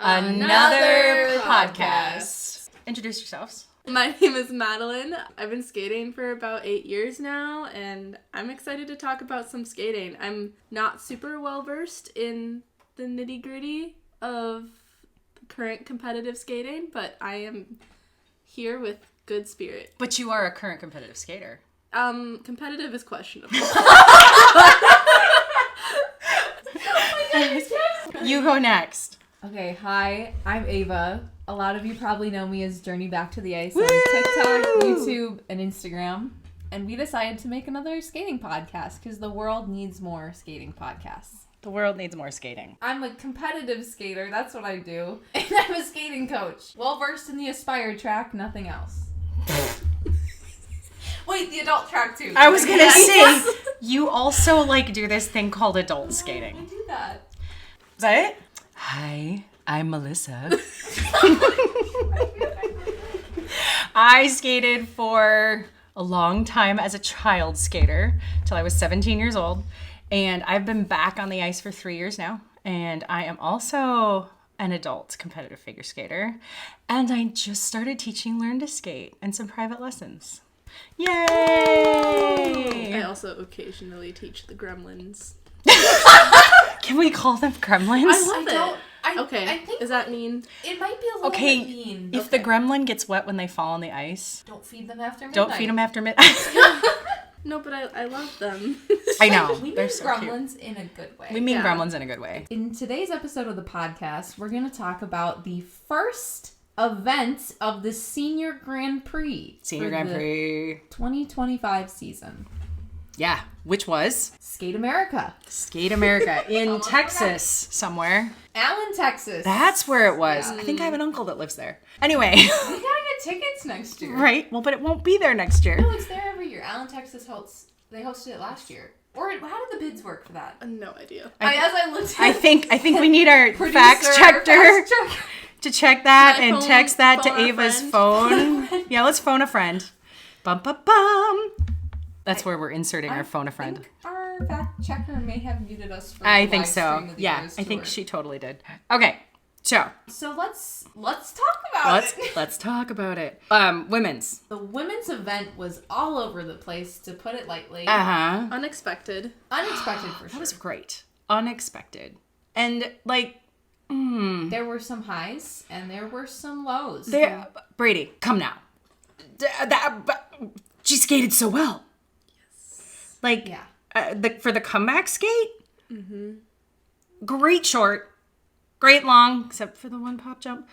another podcast. Introduce yourselves. My name is Madeline. I've been skating for about 8 years now, and I'm excited to talk about some skating. I'm not super well versed in the nitty-gritty of current competitive skating, but I am here with good spirit. But you are a current competitive skater. Competitive is questionable. You go next. Okay, hi, I'm Ava. A lot of you probably know me as Journey Back to the Ice on TikTok, YouTube, and Instagram. And we decided to make another skating podcast because the world needs more skating podcasts. The world needs more skating. I'm a competitive skater, that's what I do. And I'm a skating coach. Well versed in the Aspire track, nothing else. Wait, the adult track too. I was gonna say, you also do this thing called adult skating. I do that. Is that it? Hi, I'm Melissa. I skated for a long time as a child skater till I was 17 years old. And I've been back on the ice for 3 years now. And I am also an adult competitive figure skater. And I just started teaching Learn to Skate and some private lessons. Yay! I also occasionally teach the gremlins. Can we call them gremlins? I love it. Okay, I think does that mean... It might be a little bit mean. If the gremlin gets wet when they fall on the ice... Don't feed them after midnight. Don't feed them after midnight. No, but I love them. I know. We mean They're so gremlins cute. in a good way. We mean gremlins in a good way. In today's episode of the podcast, we're going to talk about the first event of the Senior Grand Prix. Senior Grand Prix. 2025 season. Yeah, which was? Skate America. Skate America in Texas somewhere. Allen, Texas. That's where it was. Yeah. I think I have an uncle that lives there. Anyway. We gotta get tickets next year. Right. Well, but it won't be there next year. No, it's there every year. Allen, Texas they hosted it last year. Or how did the bids work for that? No idea. I think we need our fact checker to check that and text that to Ava's phone. Yeah, let's phone a friend. Bum, bum, bum. That's where we're inserting our phone a friend. I think our fact checker may have muted us for I the think live so. stream of the Yeah, Elyce I think tour. she totally did. Okay, so let's talk about it. Let's talk about it. Women's. The women's event was all over the place, to put it lightly. Uh-huh. Unexpected. Unexpected for sure. That was great. Unexpected. And There were some highs and there were some lows. Bradie, come now. She skated so well. For the comeback skate, great short, great long, except for the one pop jump.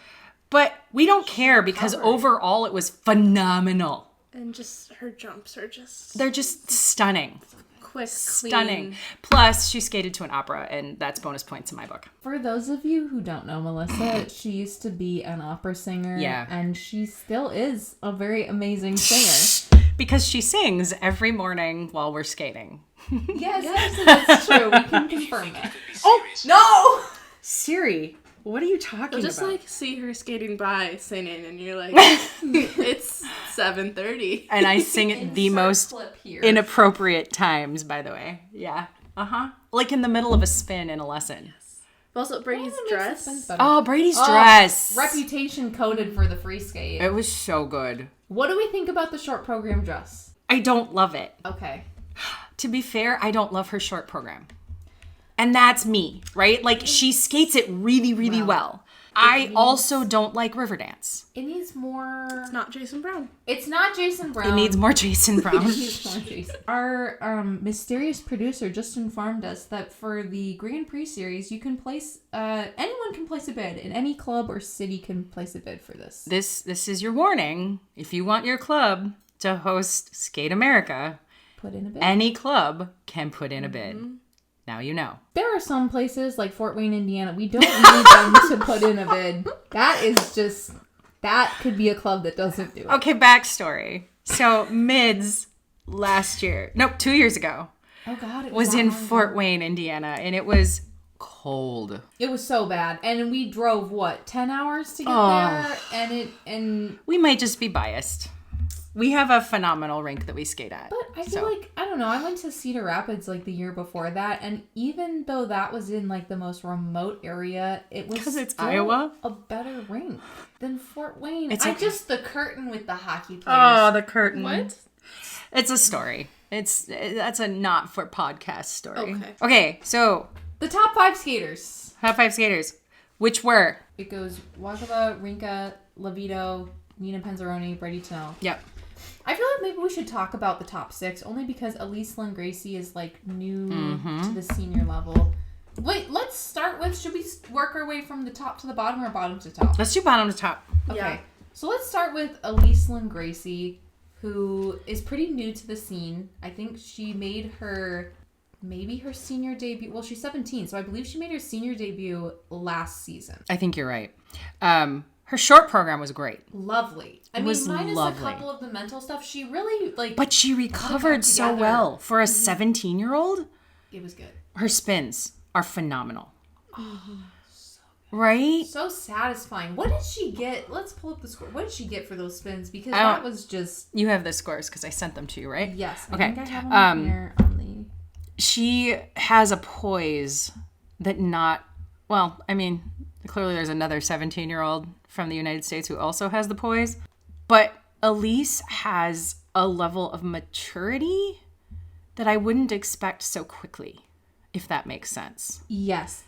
But we don't care because overall it was phenomenal. And just her jumps are just... They're just stunning. Quick, Stunning. clean. Plus, she skated to an opera, and that's bonus points in my book. For those of you who don't know Melissa, she used to be an opera singer. Yeah. And she still is a very amazing singer. Because she sings every morning while we're skating. Yes, that's true. We can confirm that. Oh, No! Siri, what are you talking Just about? see her skating by singing, and you're like, it's 7:30. And I sing at the most inappropriate times, by the way. Yeah. Uh-huh. Like in the middle of a spin in a lesson. Also, Bradie's dress. Oh, Bradie's dress. Reputation coded for the free skate. It was so good. What do we think about the short program dress? I don't love it. Okay. To be fair, I don't love her short program. And that's me, right? She skates it really, really well. I also don't like river dance. It needs more... It's not Jason Brown. It's not Jason Brown. It needs more Jason Brown. It needs more Jason. Our mysterious producer just informed us that for the Grand Prix series, you can place... anyone can place a bid, and any club or city can place a bid for this. This is your warning. If you want your club to host Skate America, put in a bid. Any club can put in a bid. Now you know. There are some places like Fort Wayne, Indiana, we don't need them to put in a bid. That could be a club that doesn't do it. Okay, backstory. So Mids 2 years ago. Oh God, it was in Fort Wayne, Indiana, and it was cold. It was so bad, and we drove 10 hours to get there, and we might just be biased. We have a phenomenal rink that we skate at. But I feel like, I don't know, I went to Cedar Rapids like the year before that, and even though that was in like the most remote area, it was because it's still Iowa, a better rink than Fort Wayne. It's the curtain with the hockey players. Oh, the curtain. What? It's a story. That's a not for podcast story. Okay. Okay, so The top 5 skaters. top 5 skaters, which were? It goes Wakaba, Rinka, Levito, Nina Pinzarrone, Bradie Tennell. Yep. I feel like maybe we should talk about the top 6, only because Elyce Lin-Gracey is like new to the senior level. Wait, let's start with, should we work our way from the top to the bottom or bottom to top? Let's do bottom to top. Okay. Yeah. So let's start with Elyce Lin-Gracey, who is pretty new to the scene. I think she made maybe her senior debut. Well, she's 17, so I believe she made her senior debut last season. I think you're right. Her short program was great. Lovely. I was mean, minus lovely. a couple of the mental stuff, she really, like... But she recovered so well. For a 17-year-old, It was good. her spins are phenomenal. Right? So satisfying. What did she get? Let's pull up the score. What did she get for those spins? Because I don't- that was just... You have the scores because I sent them to you, right? Yes. I Okay. think I have them here on the... She has a poise that clearly there's another 17-year-old from the United States who also has the poise. But Elyce has a level of maturity that I wouldn't expect so quickly, if that makes sense. Yes.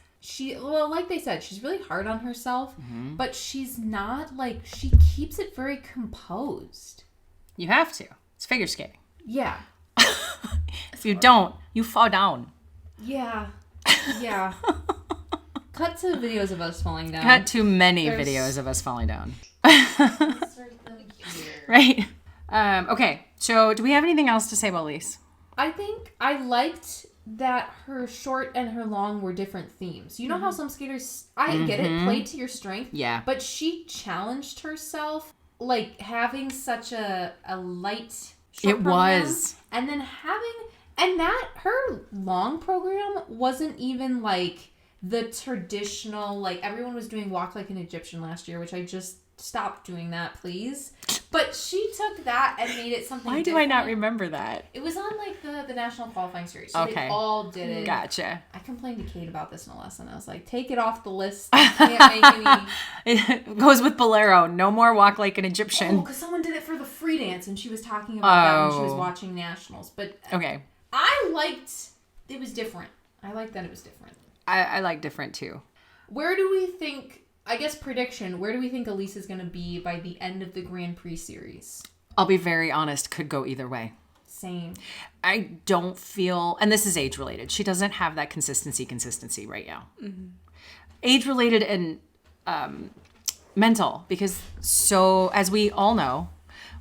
Like they said, she's really hard on herself, but she's not like, she keeps it very composed. You have to. It's figure skating. Yeah. If you don't, you fall down. Yeah. Yeah. Cut to videos of us falling down. Got too many There's- videos of us falling down. Insert them here. Right? Okay, so do we have anything else to say about Elyce? I think I liked that her short and her long were different themes. You know how some skaters, I get it, play to your strength. Yeah. But she challenged herself, like having such a light short It program, was. and then that her long program wasn't even like the traditional, like everyone was doing Walk Like an Egyptian last year, which I just stopped doing that, please. But she took that and made it something Why do different. I not remember that? It was on like the national qualifying series. So Okay. they all did it. Gotcha. I complained to Kate about this in a lesson. I was like, take it off the list. I can't make any... It goes with Bolero. No more Walk Like an Oh, Egyptian. because someone did it for the free dance and she was talking about that when she was Oh. watching nationals. But Okay. I liked... It was different. I liked that it was different. I like different too. Where do we think... I guess prediction, where do we think Elyce is going to be by the end of the Grand Prix series? I'll be very honest, could go either way. Same. I don't feel, and this is age related, she doesn't have that consistency right now. Age related and mental, because so, as we all know,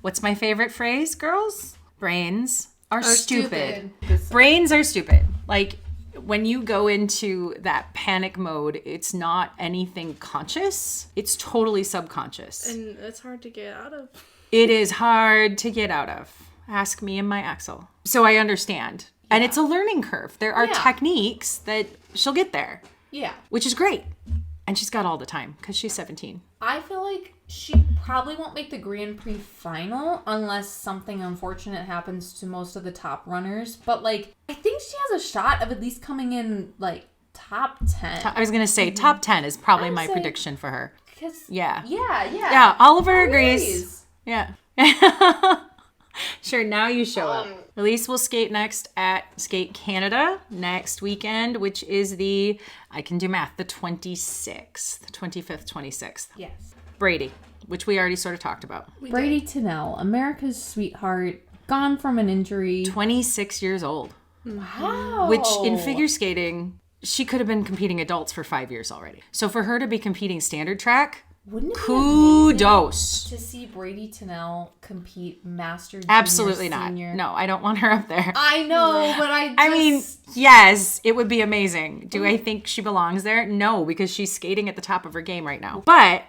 what's my favorite phrase, girls? Brains are stupid. Brains are stupid. Like, when you go into that panic mode, it's not anything conscious. It's totally subconscious. And it's hard to get out of. It is hard to get out of. Ask me and my Axel. So I understand. Yeah. And it's a learning curve. There are techniques that she'll get there. Yeah. Which is great. And she's got all the time because she's 17. I feel like she probably won't make the Grand Prix final unless something unfortunate happens to most of the top runners. But, like, I think she has a shot of at least coming in, like, top 10. I was going to say top 10 is probably my say- prediction for her. Yeah. Yeah, Oliver agrees. Agrees. Yeah. Sure, now you show up. Elyce will skate next at Skate Canada next weekend, which is the 26th, 25th, 26th. Yes. Bradie, which we already sort of talked about. Bradie Tennell, America's sweetheart, gone from an injury. 26 years old, Wow. which in figure skating, she could have been competing adults for 5 years already. So for her to be competing standard track, Wouldn't it be kudos. amazing to see Bradie Tennell compete master junior, Absolutely not. senior? No, I don't want her up there. I know, but I mean, yes, it would be amazing. Do I think she belongs there? No, because she's skating at the top of her game right now. But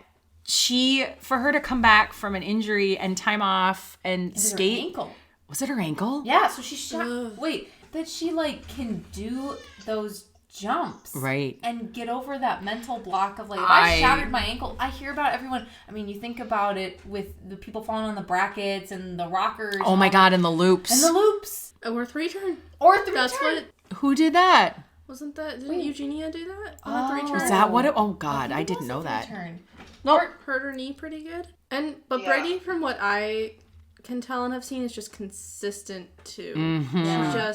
for her to come back from an injury and time off and skate. Her ankle. Was it her ankle? Yeah, so she shot. Wait, that she like can do those jumps. Right. And get over that mental block of like, if I shattered my ankle, I hear about everyone. I mean, you think about it with the people falling on the brackets and the rockers. Oh my God, and the loops. And the loops. Or 3-turn. That's what... Who did that? Wasn't that... Didn't Eugenia do that? On the 3-turn? Is that what it... Oh God, I didn't know that. No. Hurt her knee pretty good. But Bradie, from what I can tell and have seen, is just consistent too. Mm-hmm.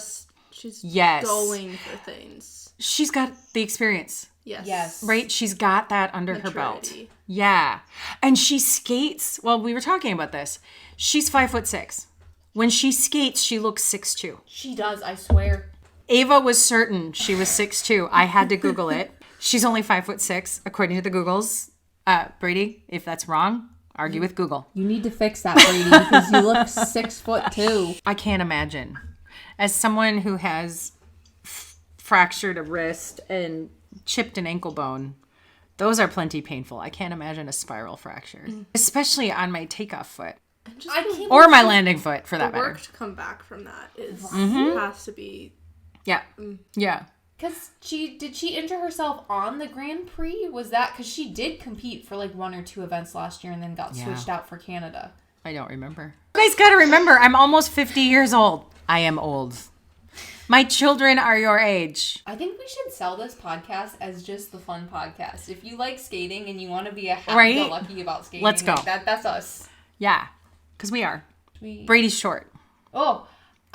She's yes. going for things. She's got the experience. Yes. Right? She's got that under her belt. Yeah. And she skates. Well, we were talking about this. She's 5'6". When she skates, she looks 6'2". She does, I swear. Ava was certain she was 6'2". I had to Google it. She's only 5'6", according to the Googles. Bradie, if that's wrong, argue with Google. You need to fix that, Bradie, because you look 6'2". I can't imagine. As someone who has fractured a wrist and chipped an ankle bone, those are plenty painful. I can't imagine a spiral fracture, especially on my takeoff foot. Or my landing foot, for that matter. The work to come back from that has to be... Yeah. Yeah. Because did she injure herself on the Grand Prix? Was that... Because she did compete for like 1 or 2 events last year and then got switched out for Canada. I don't remember. You guys got to remember, I'm almost 50 years old. I am old. My children are your age. I think we should sell this podcast as just the fun podcast. If you like skating and you want to be a happy-go-lucky about skating, let's go. Like that's us. Yeah, because we are. Bradie's short. Oh,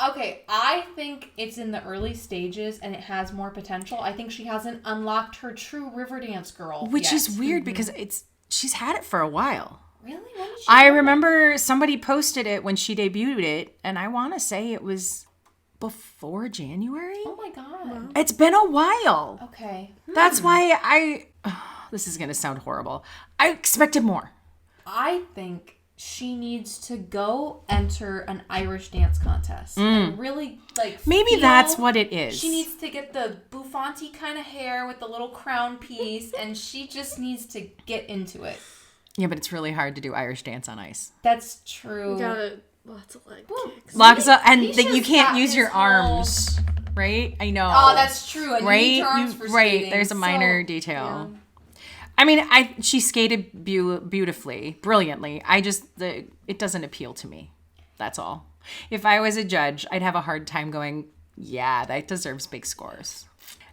okay. I think it's in the early stages and it has more potential. I think she hasn't unlocked her true Riverdance girl Which yet. is weird because she's had it for a while. Really? When did she I remember somebody posted it when she debuted it, and I want to say it was before January. Oh my God. Wow. It's been a while. Okay. That's why this is going to sound horrible. I expected more. I think she needs to go enter an Irish dance contest and really maybe that's what it is. She needs to get the bouffante kind of hair with the little crown piece, and she just needs to get into it. Yeah, but it's really hard to do Irish dance on ice. That's true. You gotta lots of leg kicks. Lots of, and you can't use your arms, right? I know. Oh, that's true. And right? you need your arms for skating. There's a minor detail. Yeah. I mean, she skated beautifully, brilliantly. It doesn't appeal to me. That's all. If I was a judge, I'd have a hard time going, yeah, that deserves big scores.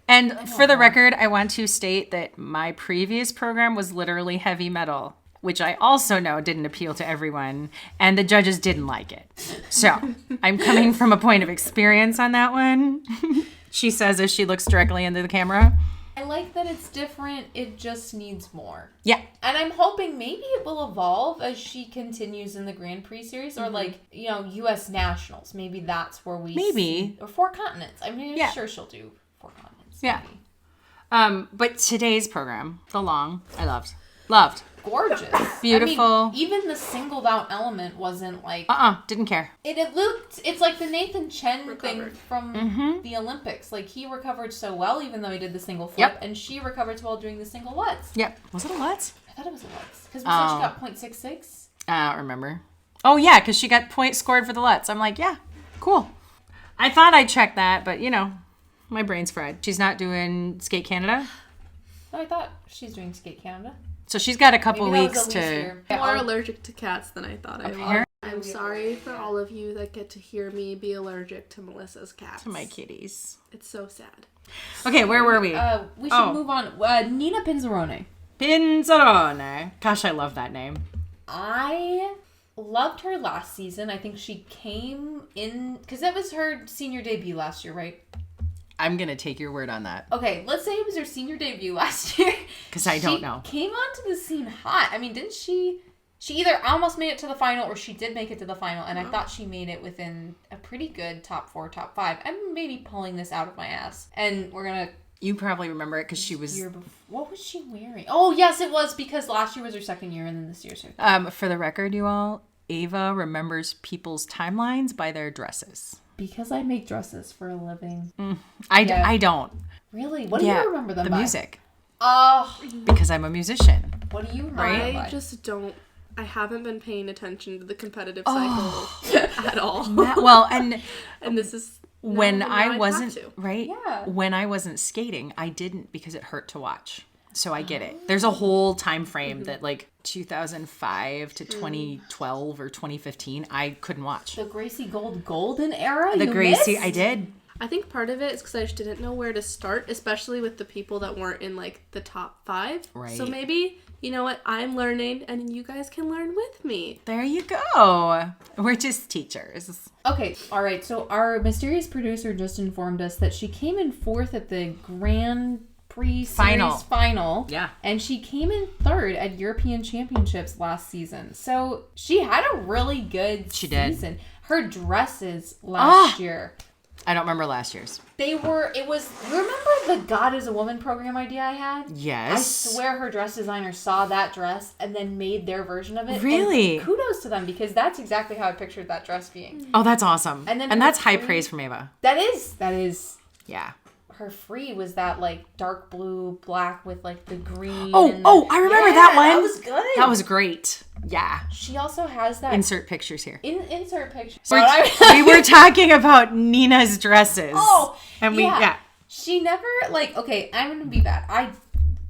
And for the record, I want to state that my previous program was literally heavy metal, which I also know didn't appeal to everyone, and the judges didn't like it. So I'm coming from a point of experience on that one. She says as she looks directly into the camera. I like that it's different. It just needs more. Yeah. And I'm hoping maybe it will evolve as she continues in the Grand Prix series or U.S. Nationals. Maybe that's where we see, or 4 continents. I mean, I'm sure she'll do 4 continents. Yeah. Maybe. But today's program, the long, I loved. Gorgeous. Beautiful. I mean, even the singled out element wasn't like... Didn't care. It's like the Nathan Chen thing from the Olympics. Like, he recovered so well even though he did the single flip, and she recovered so well doing the single Lutz. Yep. Was it a Lutz? I thought it was a Lutz. Because we said she got .66. I don't remember. Oh, yeah, because she got point scored for the Lutz. I'm like, yeah, cool. I thought I'd check that, but, my brain's fried. She's not doing Skate Canada? No, I thought she's doing Skate Canada. So she's got a couple weeks to... I'm more allergic to cats than I thought I was. I'm sorry for all of you that get to hear me be allergic to Melissa's cats. To my kitties. It's so sad. Okay, where were we? We should move on. Nina Pinzarrone. Pinzarrone. Gosh, I love that name. I loved her last season. I think she came in... Because that was her senior debut last year, right? I'm going to take your word on that. Okay, let's say it was her senior debut last year. Because I don't know. She came onto the scene hot. I mean, didn't she... She either almost made it to the final or she did make it to the final. And I thought she made it within a pretty good top 4, top 5. I'm maybe pulling this out of my ass. And we're going to... You probably remember it because she was... What was she wearing? Oh, yes, it was because last year was her second year and then this year's her third. For the record, you all, Ava remembers people's timelines by their dresses. Because I make dresses for a living. I don't. Really? What do you remember them by? The music. Oh. Because I'm a musician. What do you remember them by? I just don't. I haven't been paying attention to the competitive cycle at all. Well, and this is when now I I'd wasn't, have to. right? Yeah. When I wasn't skating, I didn't because it hurt to watch. So I get it. There's a whole time frame that like 2005 to 2012 or 2015, I couldn't watch. The Gracie Gold golden era? The you Gracie, missed? I did. I think part of it is because I just didn't know where to start, especially with the people that weren't in like the top 5. Right. So maybe, you know what, I'm learning and you guys can learn with me. There you go. We're just teachers. Okay, all right. So our mysterious producer just informed us that she came in 4th at the Grand Prix series final. Yeah. And she came in 3rd at European Championships last season. So she had a really good season. Her dresses last year. I don't remember last year's. Remember the God is a Woman program idea I had? Yes. I swear her dress designer saw that dress and then made their version of it. Really? And kudos to them because that's exactly how I pictured that dress being. Oh, that's awesome. And then that's her high free- praise from Ava. That is. Yeah. Her free was that like dark blue, black with like the green. Oh, I remember that one. That was good. That was great. Yeah. She also has that. Insert pictures here. Insert picture. We were talking about Nina's dresses. Oh, and yeah. She never, like, okay, I'm going to be bad. I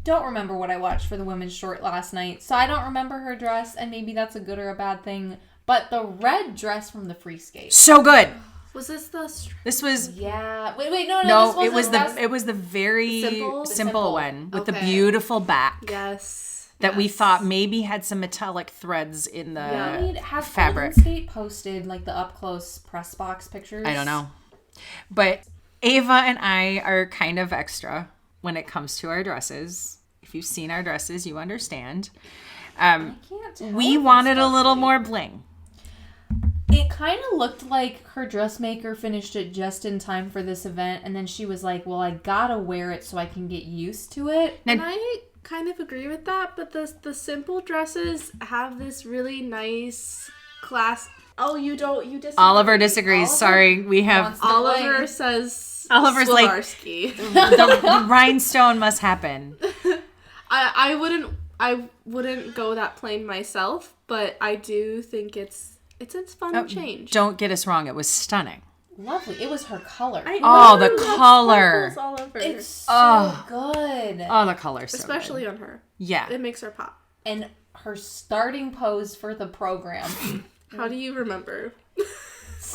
don't remember what I watched for the women's short last night, so I don't remember her dress, and maybe that's a good or a bad thing. But the red dress from the free skate. So good. Was this the... This was... Yeah. Wait, no. No, this it was the very simple one with the Okay. beautiful back. Yes. That we thought maybe had some metallic threads in the Have fabric. Golden Skate posted, like, the up-close press box pictures? I don't know. But Ava and I are kind of extra when it comes to our dresses. If you've seen our dresses, you understand. I can't tell We if wanted it's a little fluffy. more bling. It kind of looked like her dressmaker finished it just in time for this event, and then she was like, well, I gotta wear it so I can get used to it. And I kind of agree with that, but the simple dresses have this really nice class... Oh, you disagree. Oliver disagrees. Sorry, we have... Oliver says... Oliver's like, Swarovski. the rhinestone must happen. I wouldn't go that plain myself, but I do think it's a fun change. Don't get us wrong. It was stunning. Lovely. It was her color. Oh, the color. All over. It's so good. Oh, the color. So Especially good. on her. Yeah. It makes her pop. And her starting pose for the program. How do you remember?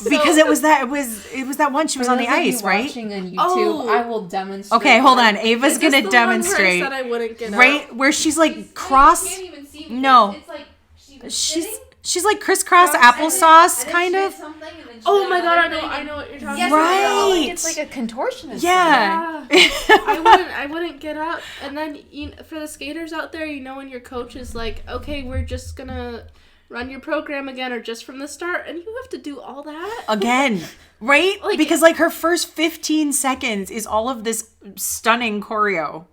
Because it was that one she was on the ice, right? Watching on YouTube, Oh. I will demonstrate. Okay, hold on. Ava's Is this gonna the demonstrate. one where I said I wouldn't get Right up? where she's like cross. You can't even see because No. It's like she was sitting, She's like crisscross applesauce, and then kind she of. did something, and then she Oh did my god, another thing, I know what you're talking Yes, about. Right. Like, it's like a contortionist. Yeah. I wouldn't get up. And then for the skaters out there, when your coach is like, okay, we're just gonna run your program again or just from the start, and you have to do all that Again, right? Like- Because like her first 15 seconds is all of this stunning choreo.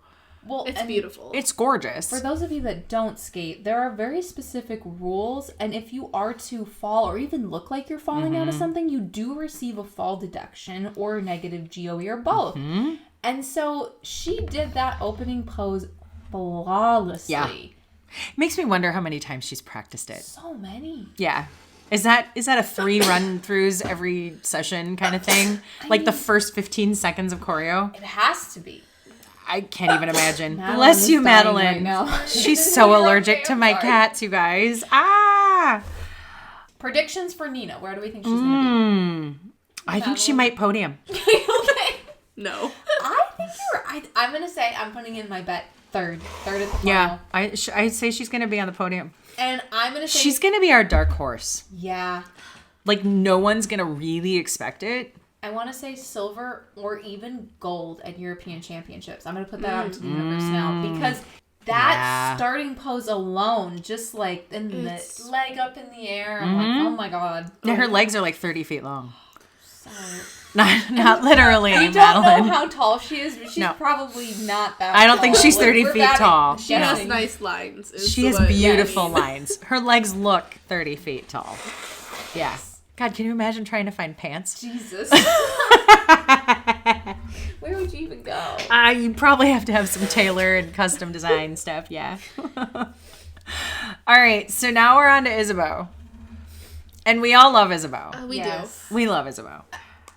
Well, It's and beautiful. It's gorgeous. For those of you that don't skate, there are very specific rules, and if you are to fall or even look like you're falling out of something, you do receive a fall deduction or negative GOE or both. And so she did that opening pose flawlessly. Yeah. Makes me wonder how many times she's practiced it. So many. Yeah. Is that a 3 run-throughs every session kind of thing? Like the first 15 seconds of choreo? It has to be. I can't even imagine. Madeline Bless is you, dying Madeline. right now. She's so allergic Okay, to I'm my sorry. cats, you guys. Ah! Predictions for Nina. Where do we think she's going I think she might podium. to be? Okay. no. I think you're right. I'm going to say I'm putting in my bet third at the final. Yeah. I'd say she's going to be on the podium. And I'm going to say... She's going to be our dark horse. Yeah. Like, no one's going to really expect it. I want to say silver or even gold at European Championships. I'm going to put that out into the universe now because that starting pose alone, just like in the leg up in the air, I'm like, oh my god. Yeah, her legs are like 30 feet long. So, Not literally, we don't Madeline. know how tall she is, but she's No. probably not that I don't think tall. she's Like, 30 we're feet batting- tall. She has guessing. nice lines. is She the has way- beautiful lines. Her legs look 30 feet tall. Yeah. God, can you imagine trying to find pants? Jesus. Where would you even go? You probably have to have some tailor and custom design stuff, yeah. All right, so now we're on to Isabeau. And we all love Isabeau. We Yes. do. We love Isabeau.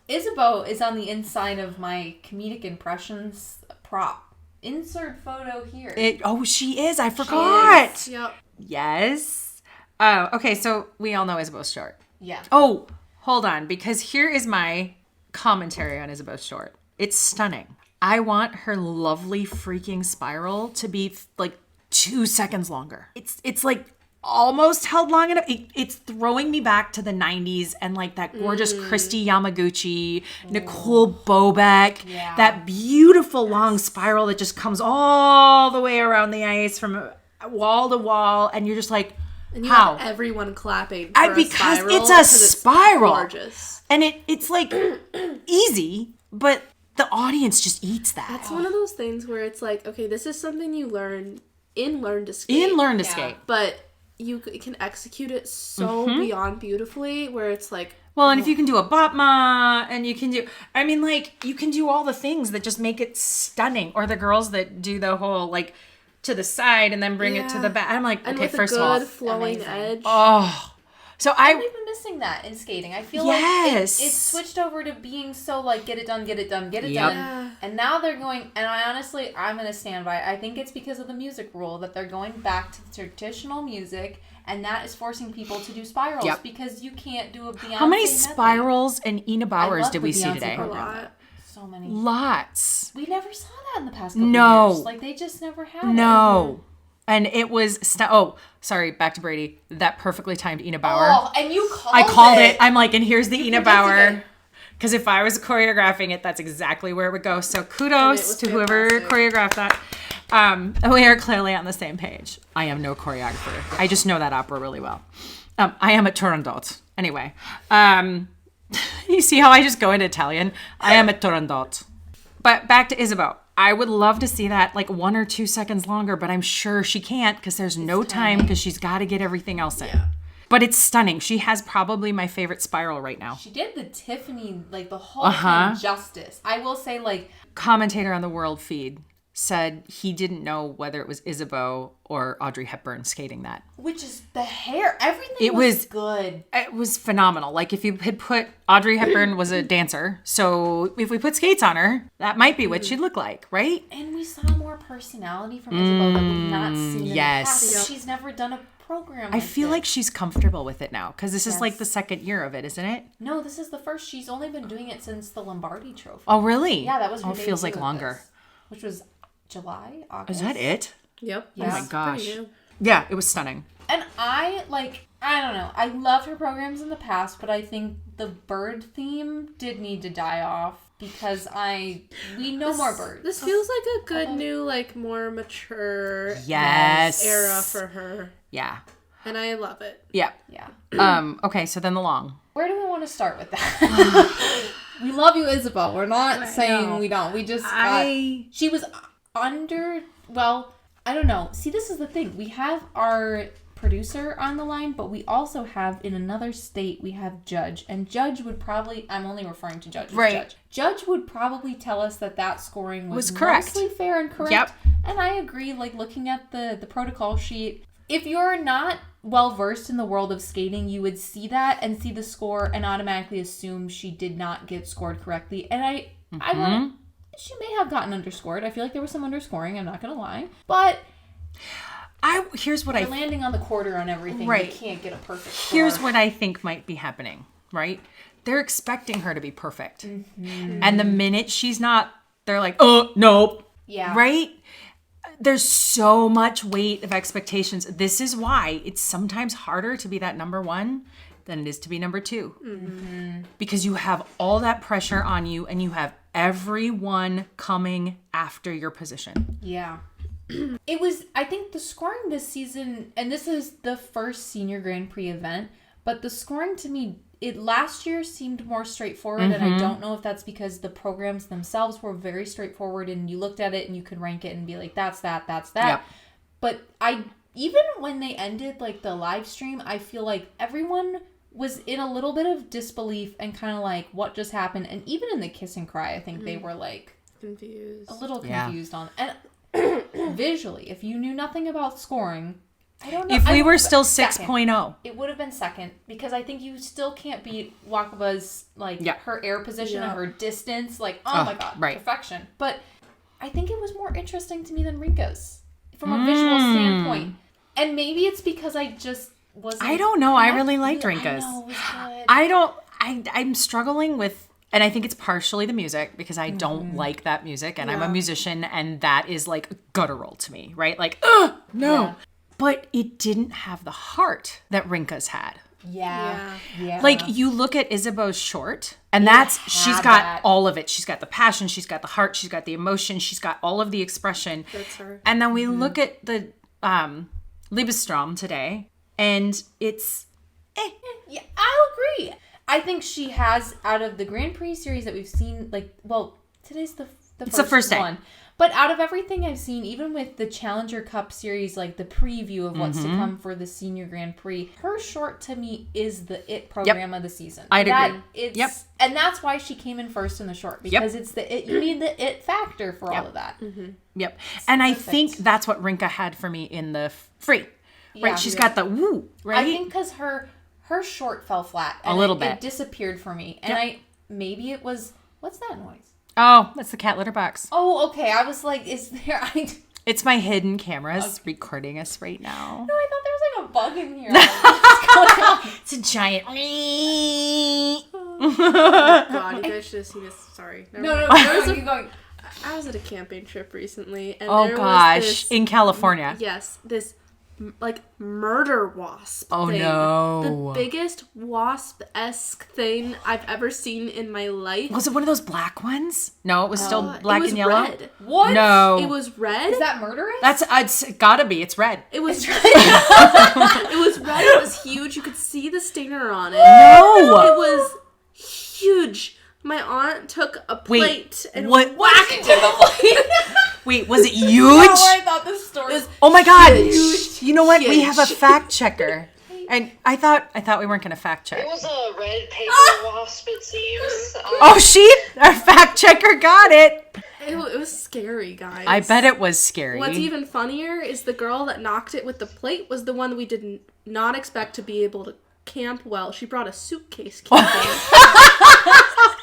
Isabeau is on the inside of my comedic impressions prop. Insert photo here. She is. I forgot. Yep. Yes. Okay, so we all know Isabeau's short. Yeah. Oh, hold on, because here is my commentary on Isabeau's short. It's stunning. I want her lovely freaking spiral to be like 2 seconds longer. It's like almost held long enough. It's throwing me back to the 90s and like that gorgeous Christy Yamaguchi, Nicole Bobek, that beautiful long spiral that just comes all the way around the ice from wall to wall, and you're just like, And you how? have everyone clapping for Because a spiral, it's a spiral. It's gorgeous. And it's like easy, but the audience just eats that. That's one of those things where it's like, okay, this is something you learn in Learn to Skate. Skate. But you can execute it so beyond beautifully where it's like... Well, and if you can do a batma, and you can do... I mean, like, you can do all the things that just make it stunning. Or the girls that do the whole, like, to the side and then bring it to the back. I'm like, and okay, with first a of all... good flowing edge. Oh... So I've been missing that in skating. I feel like it switched over to being so like get it done, get it done, get it done. And now they're going, and I'm going to stand by it. I think it's because of the music rule that they're going back to the traditional music, and that is forcing people to do spirals because you can't do a Beyonce How many method. spirals and Ina Bowers did we see today? A lot. So many. Lots. We never saw that in the past couple years. Like they just never had it. No. And it was... sorry, back to Bradie. That perfectly timed Ina Bauer. Oh, and you called it. I called it. I'm like, and here's the Ina Bauer. Because if I was choreographing it, that's exactly where it would go. So kudos to whoever choreographed that. And we are clearly on the same page. I am no choreographer. I just know that opera really well. I am a Turandot. Anyway. You see how I just go into Italian? I am a Turandot. But back to Isabeau. I would love to see that like 1 or 2 seconds longer, but I'm sure she can't because there's no time because she's got to get everything else in. Yeah. But it's stunning. She has probably my favorite spiral right now. She did the Tiffany, like the whole thing justice. I will say like... Commentator on the World feed said he didn't know whether it was Isabeau or Audrey Hepburn skating that. Which is the hair. Everything was good. It was phenomenal. Like if you had put... Audrey Hepburn was a dancer. So if we put skates on her, that might be what she'd look like, right? And we saw more personality from Isabeau that we've not seen in the past. She's never done a program I feel like she's comfortable with it now because this is like the second year of it, isn't it? No, this is the first. She's only been doing it since the Lombardi Trophy. Oh, really? Yeah, that was her it feels like longer. Which was July, August. Is that it? Yep. Yeah. Oh my gosh. Yeah, it was stunning. And I don't know. I loved her programs in the past, but I think the bird theme did need to die off because we know more birds. This feels like a good new, like more mature era for her. Yeah. And I love it. Yeah. Yeah. Okay, so then the long. Where do we want to start with that? We love you, Isabeau. We're not saying we don't. We just she was under, well, I don't know. See, this is the thing. We have our producer on the line, but we also have, in another state, we have Judge. And Judge would probably, I'm only referring to Judge as Judge. Judge would probably tell us that scoring was correct. Mostly fair and correct. Yep. And I agree, like, looking at the protocol sheet, if you're not well-versed in the world of skating, you would see that and see the score and automatically assume she did not get scored correctly. And she may have gotten underscored. I feel like there was some underscoring, I'm not going to lie. But... Here's what You're landing on the quarter on everything. Right. You can't get a perfect score. Here's what I think might be happening, right? They're expecting her to be perfect. Mm-hmm. And the minute she's not, they're like, oh, nope. Yeah. Right? There's so much weight of expectations. This is why it's sometimes harder to be that number one than it is to be number two. Mm-hmm. Because you have all that pressure on you and you have everyone coming after your position. Yeah. It was, I think the scoring this season, and this is the first senior Grand Prix event, but the scoring to me, last year seemed more straightforward, and I don't know if that's because the programs themselves were very straightforward and you looked at it and you could rank it and be like, that's that. Yep. But even when they ended like the live stream, I feel like everyone was in a little bit of disbelief and kind of like, what just happened? And even in the kiss and cry, I think they were like confused, a little confused on, and visually, if you knew nothing about scoring, I don't know. If we were still 6.0. It would have been second because I think you still can't beat Wakaba's her air position and her distance. Like, oh my god, perfection. But I think it was more interesting to me than Rinka's from a visual standpoint. And maybe it's because I just wasn't. I don't know. I really liked Rinka's. I know, it was good. I'm struggling with, and I think it's partially the music because I don't like that music, and I'm a musician, and that is like guttural to me, right? Like, no. Yeah. But it didn't have the heart that Rinka's had. Yeah. Like, you look at Isabeau's short, and she's got all of it. She's got the passion, she's got the heart, she's got the emotion, she's got all of the expression. That's her. And then we look at the Liebestrom today, and it's Yeah, I'll agree. I think she has, out of the Grand Prix series that we've seen, today's the first day. one. But out of everything I've seen, even with the Challenger Cup series, like the preview of what's to come for the Senior Grand Prix, her short to me is the it program of the season. I'd agree. And that's why she came in first in the short, because it's the it. You need the it factor for all of that. Mm-hmm. Yep. And I think that's what Rinka had for me in the free. Right? She's got the woo, right? I think because her short fell flat. And a little bit. It disappeared for me. And maybe it was, what's that noise? Oh, that's the cat litter box. Oh, okay. I was like, is there... It's my hidden cameras recording us right now. No, I thought there was like a bug in here. What's going on? It's a giant... Oh, God, you guys should have seen this. Sorry. No, keep going. I was at a camping trip recently. And there was this, in California. Yes, this... murder wasp thing. No. The biggest wasp-esque thing I've ever seen in my life. Was it one of those black ones? No, it was still black and yellow. Red. What? No. It was red. Is that murderous? It's gotta be. It's red. It was red. It was red. It was huge. You could see the stinger on it. No. It was huge. My aunt took a plate and whacked the plate. Wait, was it huge? I thought the story was oh my God. Huge. You know what? We have a fact checker. And I thought we weren't going to fact check. It was a red paper wasp, it seems. Our fact checker got it. It was scary, guys. I bet it was scary. What's even funnier is the girl that knocked it with the plate was the one that we did not expect to be able to camp well. She brought a suitcase camping.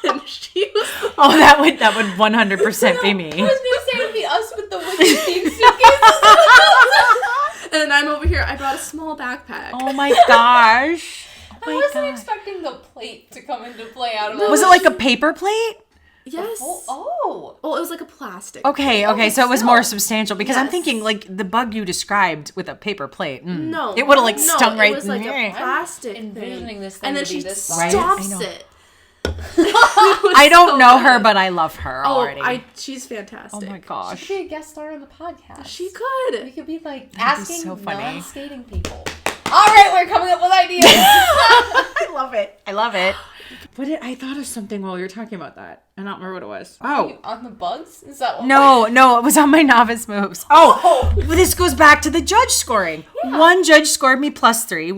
And she was that would 100% be me. I was going to say it would be us with the wicked themed suitcases. And I'm over here. I brought a small backpack. Oh my gosh. I wasn't expecting the plate to come into play out of it. Was it like a paper plate? Yes. Oh, it was like a plastic. Okay, so it was more substantial because I'm Yes. thinking like the bug you described with a paper plate. No. It would have stung right it was like in a there. plastic envisioning thing. this thing And then to be she this stops size. it. I don't know her, but I love her already. She's fantastic. Oh my gosh. She could be a guest star on the podcast. She could. We could be like That'd be asking so funny. non-skating people. All right, we're coming up with ideas. I love it. I thought of something while you were talking about that. I don't remember what it was. Oh. On the bugs? Is that what? No, it was on my novice moves. Well, this goes back to the judge scoring. Yeah. One judge scored me +3,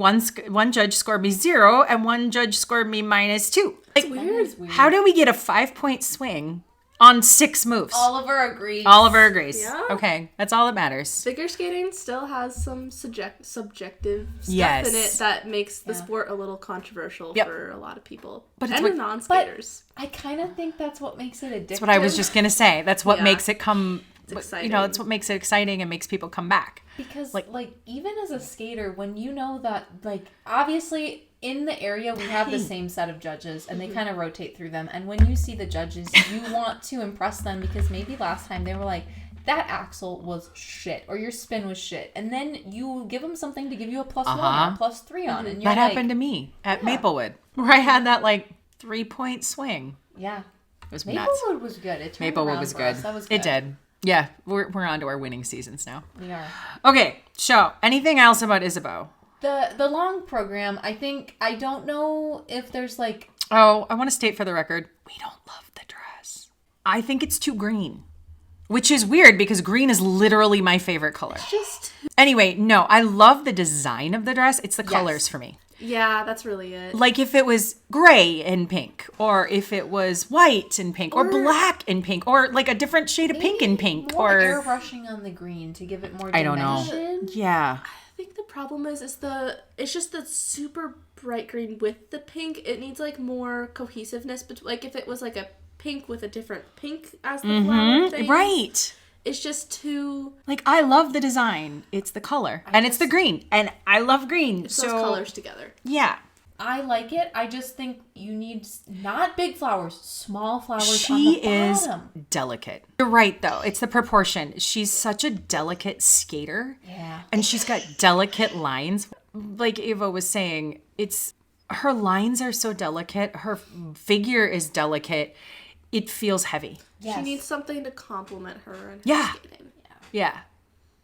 one judge scored me 0, and one judge scored me -2. It's weird. How do we get a 5-point swing on 6 moves? Oliver agrees. Yeah. Okay, that's all that matters. Figure skating still has some subjective stuff Yes. in it that makes the sport a little controversial for a lot of people. But and the non-skaters. I kind of think that's what makes it addictive. That's what I was just going to say. That's what makes it come... It's exciting. That's what makes it exciting and makes people come back. Because, even as a skater, when you know that, obviously... In the area, we have the same set of judges, and they kind of rotate through them. And when you see the judges, you want to impress them because maybe last time they were like, that axle was shit, or your spin was shit. And then you give them something to give you a +1 or +3 on. And you're that happened to me at Maplewood, where I had that 3-point swing. Yeah. It was Maplewood nuts. was good. It turned Maplewood around was for good. us. That was good. It did. Yeah, we're on to our winning seasons now. We are. Okay, so anything else about Isabeau? The long program, I don't know if there's Oh, I want to state for the record, we don't love the dress. I think it's too green. Which is weird because green is literally my favorite color. Anyway, no, I love the design of the dress. It's the colors for me. Yeah, that's really it. If it was gray and pink, or if it was white and pink, or black and pink, or a different shade of pink and pink. More or airbrushing on the green to give it more dimension. I don't know. Yeah. I think the problem is it's just the super bright green with the pink. It needs like more cohesiveness, but like if it was like a pink with a different pink as the flower thing. Right. It's just too... Like, I love the design. It's the color. And it's the green. And I love green. It's so those colors together. Yeah. I like it. I just think you need not big flowers, small flowers She on the is bottom. delicate. You're right, though. It's the proportion. She's such a delicate skater. Yeah. And she's got delicate lines. Like Ava was saying, her lines are so delicate. Her figure is delicate. It feels heavy. Yes. She needs something to complement her and her Yeah. skating. Yeah.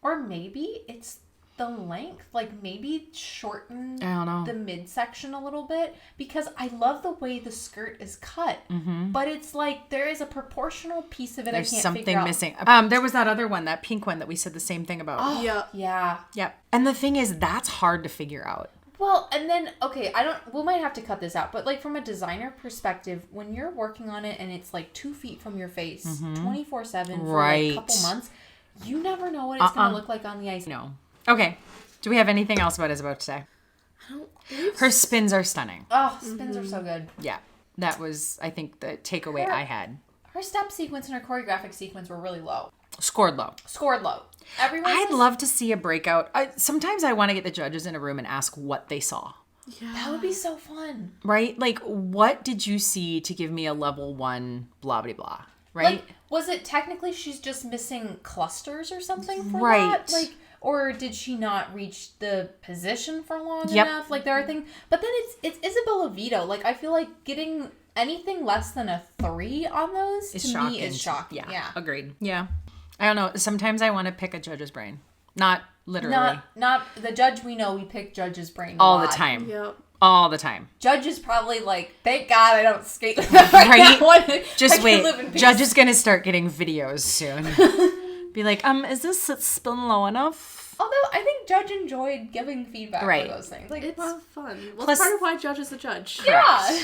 Or maybe it's the length. Like maybe shorten I don't know. the midsection a little bit, because I love the way the skirt is cut. But it's like there is a proportional piece of it There's I can't something figure out. missing. There was that other one, that pink one that we said the same thing about. Oh, Yeah. yeah. Yep. And the thing is, that's hard to figure out. Well, and then, okay, we might have to cut this out, but like from a designer perspective, when you're working on it and it's like 2 feet from your face, 24/7 for like a couple months, you never know what it's going to look like on the ice. No. Okay. Do we have anything else about Isabeau today? I don't believe Her spins are stunning. Oh, spins are so good. Yeah. That was, I think, the takeaway I had. Her step sequence and her choreographic sequence were really low. Scored low. Scored low. I'd love to see a breakout. Sometimes I want to get the judges in a room and ask what they saw. That would be so fun. Right? Like, what did you see to give me a level 1 blah, blah, blah? Right? Like, was it technically she's just missing clusters or something for Right. that? Like, or did she not reach the position for long Yep. enough? Like, there are things. But then it's Isabeau Levito. Like, I feel like getting anything less than a 3 on those to me is shocking. Yeah. Agreed. Yeah. I don't know. Sometimes I want to pick a judge's brain. Not literally. Not the judge we know. We pick judge's brain all a the lot. time. Yep. All the time. Judge is probably like, thank God I don't skate with them right now. Just I can wait. live in peace. Judge is going to start getting videos soon. Be like, is this spin low enough? Although I think Judge enjoyed giving feedback Right. for those things. Like, It's fun. Well, Plus- it's part of why Judge is a judge. yeah.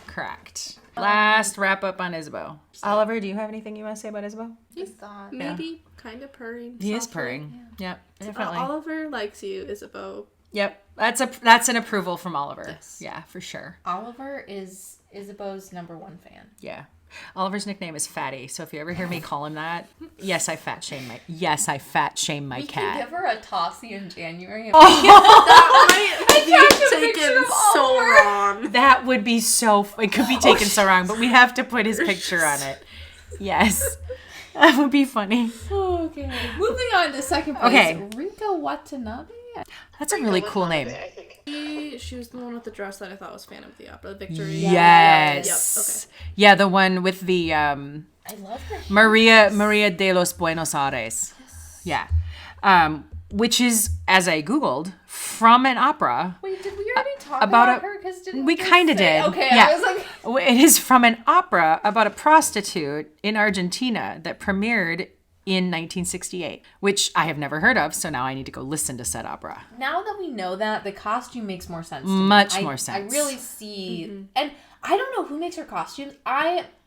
Correct. Last wrap up on Isabeau. Oliver, do you have anything you want to say about Isabeau? He's maybe kind of purring. He is softly. purring. Yep, definitely. Oliver likes you, Isabeau. Yep, that's an approval from Oliver. Yes. Yeah, for sure. Oliver is Isabeau's #1 fan. Yeah. Oliver's nickname is Fatty, so if you ever hear me call him that, yes, I fat shame my We cat. can give her a tossy in January. That might be taken so wrong. That would be it could be taken so wrong, but we have to put his picture on it. Yes. That would be funny. Okay. Moving on to second place. Okay. Rinka Watanabe. That's a really cool name. I think. She was the one with the dress that I thought was Phantom of the Opera, Victory. Yes. Yep, Yeah, the one with the I love her. Maria de los Buenos Aires. Yeah. Which is, as I Googled, from an opera. Wait, did we already talk about about a- her? Because didn't we just kinda say- did. Okay, Yeah. I was like, It is from an opera about a prostitute in Argentina that premiered in 1968, which I have never heard of, so now I need to go listen to said opera. now that we know that, the costume makes more sense to Much me. more sense. I really see, and I don't know who makes her costumes.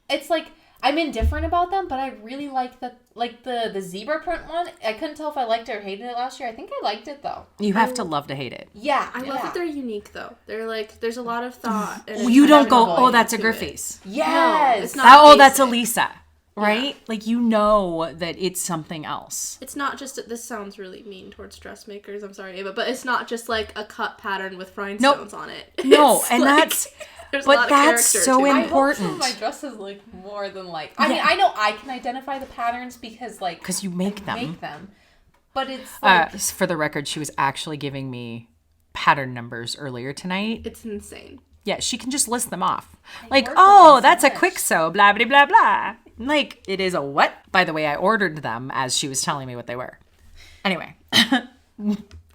It's like, I'm indifferent about them, but I really like the zebra print one. I couldn't tell if I liked it or hated it last year. I think I liked it though. You have to love to hate it. Yeah, I love that they're unique though. They're like, there's a lot of thought. And You don't go, intention oh, that's a to it. Griffey's. Yes, No, it's not. Oh, that's basic. Elisa, right? Like, you know that it's something else. It's not just, this sounds really mean towards dressmakers, I'm sorry, Ava, but it's not just like a cut pattern with rhinestones on it. No, It's and like, that's, there's a but lot of that's character so to it. I hope important. some of my dresses look more than like. I mean, I know I can identify the patterns because you make them. make them, but it's like For the record, she was actually giving me pattern numbers earlier tonight. It's insane. Yeah, she can just list them off. Like, work with oh, them so that's a much. quick sew, blah, blah, blah, blah. Like, it is a what? By the way, I ordered them as she was telling me what they were. Anyway.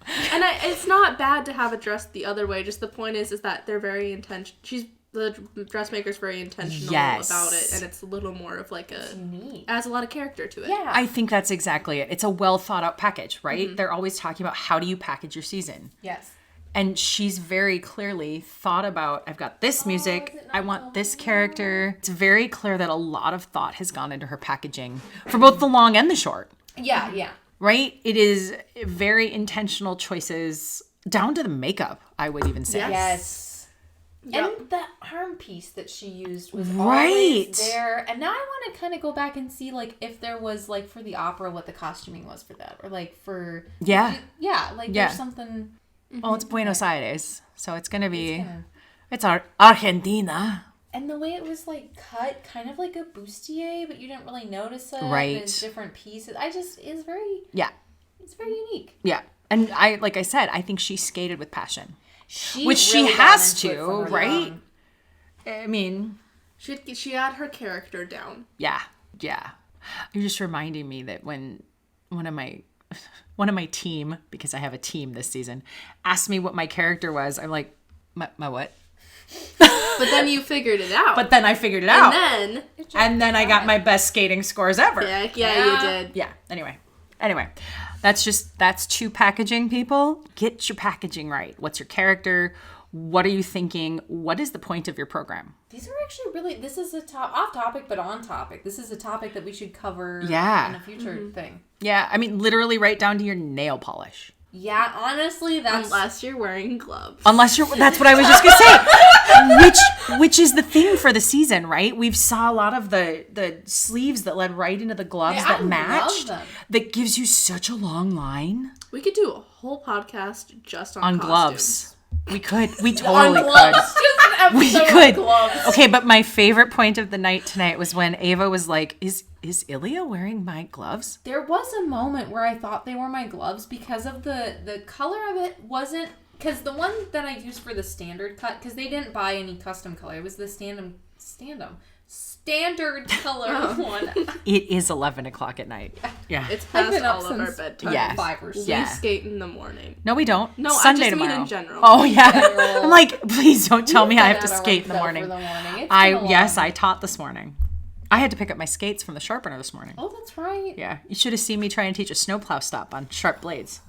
And it's not bad to have a dress the other way. Just the point is that they're very intentional. The dressmaker's very intentional Yes. about it, and it's a little more of like neat. adds a lot of character to it. Yeah. I think that's exactly it. It's a well thought out package, right? They're always talking about how do you package your season. Yes. And she's very clearly thought about, I've got this music, I want this character. It's very clear that a lot of thought has gone into her packaging for both the long and the short, Yeah. Yeah. right? It is very intentional choices, down to the makeup, I would even say. Yes. Yep. And the arm piece that she used was Right. always there. And now I want to kind of go back and see, like, if there was, like, for the opera, what the costuming was for that. Or, like, for... Yeah. Yeah, like, Yeah. there's something... Well, it's Buenos Aires, so it's going to be... gonna- It's Argentina. And the way it was, like, cut, kind of like a bustier, but you didn't really notice it. Right. And it's different pieces. It's very... Yeah. It's very unique. Yeah. And like I said, I think she skated with passion. Which she has to, right? I mean... She had her character down. Yeah. You're just reminding me that when one of my team, because I have a team this season, asked me what my character was, I'm like, my what? But then you figured it out. But then I figured it out. And then I got my best skating scores ever. yeah, you did. Yeah. Anyway, that's 2 packaging, people. Get your packaging right. What's your character? What are you thinking? What is the point of your program? These are actually really... This is a off topic, but on topic. This is a topic that we should cover in a future thing. Yeah, I mean, literally right down to your nail polish. Yeah, honestly, that's... Unless you're wearing gloves. That's what I was just gonna say. Which is the thing for the season, right? We've saw a lot of the sleeves that led right into the gloves that matched. them. That gives you such a long line We could do a whole podcast just on costumes. gloves. We could. We totally could. Just an episode We on could. gloves. Okay, but my favorite point of the night tonight was when Ava was like, "Is Ilya wearing my gloves?" There was a moment where I thought they were my gloves because of the color of it wasn't... Because the one that I used for the standard cut, because they didn't buy any custom color, it was the standard color one. It is 11 o'clock at night. Yeah. It's I've past been up all of our since bedtime. Yeah. 5 or 6. We Yeah. skate in the morning. No, we don't. No, Sunday I just tomorrow. mean in general. Oh yeah. General. I'm like, please don't tell me You've I been have to at a skate in the work, though, morning. for the morning. It's been a long- I taught this morning. I had to pick up my skates from the sharpener this morning. Oh, that's right. Yeah, you should have seen me try and teach a snowplow stop on sharp blades.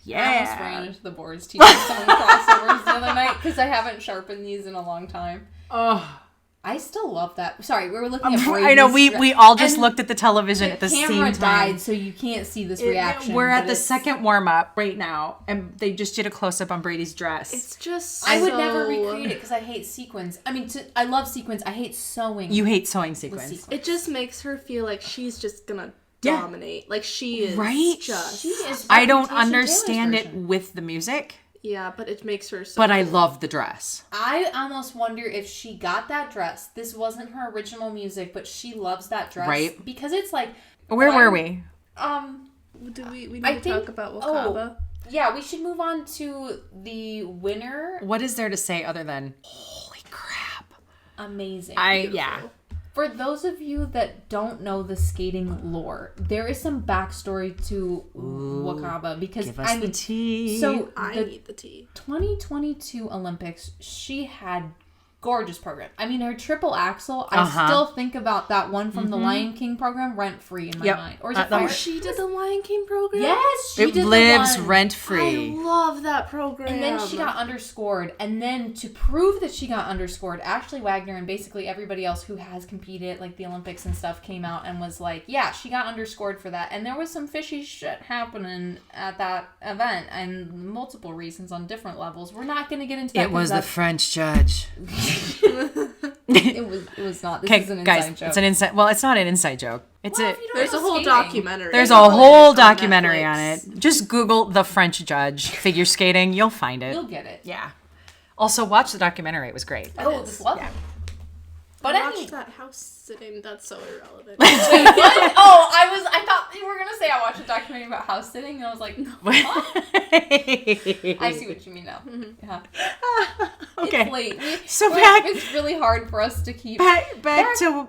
I almost ran into the boards teaching someone crossovers the other night because I haven't sharpened these in a long time. Oh, I still love that. Sorry, we were looking at Brady's I know. We all just and looked at the television at the same camera time. died, so you can't see this reaction. We're at but the it's- second warm up right now, and they just did a close up on Brady's dress. It's just I would so- never recreate it because I hate sequins. I mean, I love sequins. I hate sewing. You hate sewing with sequins. sequins. It just makes her feel like she's just gonna Yeah. dominate. Like she is Right? just... She is I don't Reputation understand Taylor's it version. with the music, Yeah, but it makes her so... but I love the dress. I almost wonder if she got that dress. This wasn't her original music, but she loves that dress. Right. Because it's like... Where when- were we? Do we need I to think- talk about Wakaba? Yeah, we should move on to the winner. What is there to say other than holy crap? Amazing. Yeah. For those of you that don't know the skating lore, there is some backstory to Wakaba because Give us the tea. So I the need the tea. 2022 Olympics, she had gorgeous program. I mean, her triple axel. I Uh-huh. still think about that one from the Lion King program rent free in my Yep. mind. Or is That it Fire? was- She did the Lion King program? Yes, she It did lives the one. rent I free. love that program. And then she got underscored. And then to prove that she got underscored, Ashley Wagner and basically everybody else who has competed, like the Olympics and stuff, came out and was like, yeah, she got underscored for that. And there was some fishy shit happening at that event and multiple reasons on different levels. We're not going to get into that. It was the French judge. It was not. This Okay, is an inside guys, joke. it's an inside. Well, it's not an inside joke. It's Well, a. if you don't There's a know whole skating- documentary. There's about a it whole on documentary on Netflix. it. Just Google the French judge figure skating. You'll find it. You'll get it. Yeah. Also, watch the documentary. It was great. Oh, this was. Yeah. But I any. watched that house sitting. That's so irrelevant. What? Oh, I thought you were gonna say I watched a documentary about house sitting, and I was like, I see what you mean now. Yeah. Okay. It's late. So back- It's really hard for us to keep back to.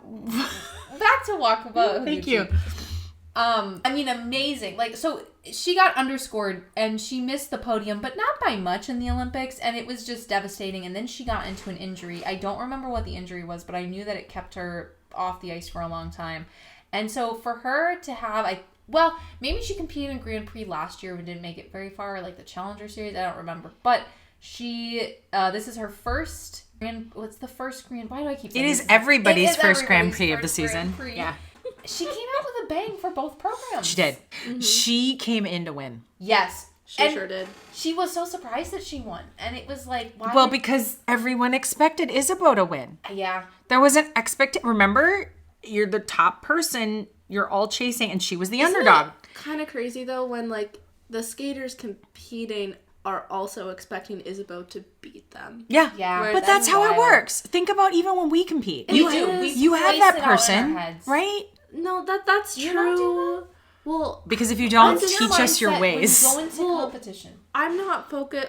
back to Wakaba. Thank Higuchi. you. I mean, amazing. Like, so she got underscored and she missed the podium, but not by much in the Olympics, and it was just devastating. And then she got into an injury. I don't remember what the injury was, but I knew that it kept her off the ice for a long time. And so for her to have, well, maybe she competed in Grand Prix last year but didn't make it very far, like the Challenger Series. I don't remember, but she, this is her first Grand. What's the first Grand? Why do I keep saying It is this? everybody's It is first Grand everybody's Prix of the first Grand season. Prix. Yeah. She came out with a bang for both programs. She did. She came in to win. Yes. She sure did. She was so surprised that she won. And it was like, why? Well, because everyone expected Isabeau to win. Yeah. There was an Remember, you're the top person. You're all chasing, and she was the underdog. Kind of crazy though when like the skaters competing are also expecting Isabeau to beat them. Yeah. Yeah. But that's how it works. Think about even when we compete. You have that person, right? No, that's You don't do true. Well, Because if you don't That's teach us your ways. When you go into competition. I'm not focused.